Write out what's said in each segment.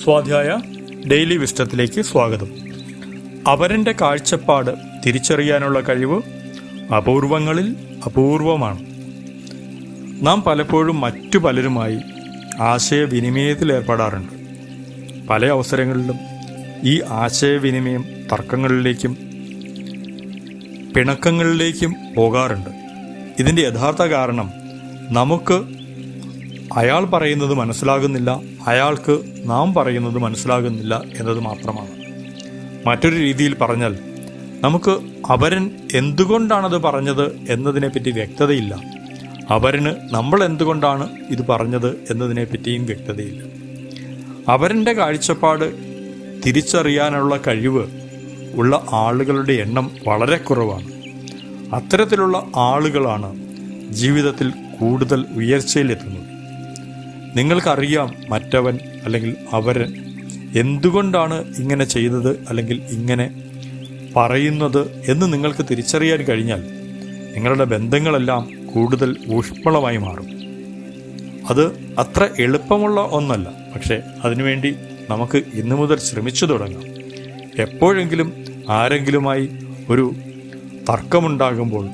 സ്വാധ്യായ ഡെയിലി വിസ്റ്റത്തിലേക്ക് സ്വാഗതം. അവരൻ്റെ കാഴ്ചപ്പാട് തിരിച്ചറിയാനുള്ള കഴിവ് അപൂർവങ്ങളിൽ അപൂർവമാണ്. നാം പലപ്പോഴും മറ്റു പലരുമായി ആശയവിനിമയത്തിൽ ഏർപ്പെടാറുണ്ട്. പല അവസരങ്ങളിലും ഈ ആശയവിനിമയം തർക്കങ്ങളിലേക്കും പിണക്കങ്ങളിലേക്കും പോകാറുണ്ട്. ഇതിൻ്റെ യഥാർത്ഥ കാരണം നമുക്ക് അയാൾ പറയുന്നത് മനസ്സിലാകുന്നില്ല, അയാൾക്ക് നാം പറയുന്നത് മനസ്സിലാകുന്നില്ല എന്നത് മാത്രമാണ്. മറ്റൊരു രീതിയിൽ പറഞ്ഞാൽ, നമുക്ക് അവരൻ എന്തുകൊണ്ടാണത് പറഞ്ഞത് എന്നതിനെപ്പറ്റി വ്യക്തതയില്ല, അവരന് നമ്മൾ എന്തുകൊണ്ടാണ് ഇത് പറഞ്ഞത് എന്നതിനെപ്പറ്റിയും വ്യക്തതയില്ല. അവരൻ്റെ കാഴ്ചപ്പാട് തിരിച്ചറിയാനുള്ള കഴിവ് ഉള്ള ആളുകളുടെ എണ്ണം വളരെ കുറവാണ്. അത്തരത്തിലുള്ള ആളുകളാണ് ജീവിതത്തിൽ കൂടുതൽ ഉയർച്ചയിലെത്തുന്നത്. നിങ്ങൾക്കറിയാം മറ്റവൻ അല്ലെങ്കിൽ അവരൻ എന്തുകൊണ്ടാണ് ഇങ്ങനെ ചെയ്തത് അല്ലെങ്കിൽ ഇങ്ങനെ പറയുന്നത് എന്ന് നിങ്ങൾക്ക് തിരിച്ചറിയാൻ കഴിഞ്ഞാൽ നിങ്ങളുടെ ബന്ധങ്ങളെല്ലാം കൂടുതൽ ഊഷ്മളമായി മാറും. അത് അത്ര എളുപ്പമുള്ള ഒന്നല്ല, പക്ഷേ അതിനുവേണ്ടി നമുക്ക് ഇന്നു മുതൽ ശ്രമിച്ചു തുടങ്ങാം. എപ്പോഴെങ്കിലും ആരെങ്കിലുമായി ഒരു തർക്കമുണ്ടാകുമ്പോൾ,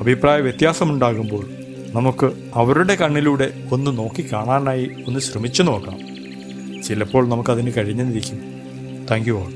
അഭിപ്രായ വ്യത്യാസമുണ്ടാകുമ്പോൾ നമുക്ക് അവരുടെ കണ്ണിലൂടെ ഒന്ന് നോക്കി കാണാനായി ഒന്ന് ശ്രമിച്ചു നോക്കാം. ചിലപ്പോൾ നമുക്കതിന് കഴിഞ്ഞെന്നിരിക്കും. Thank you all.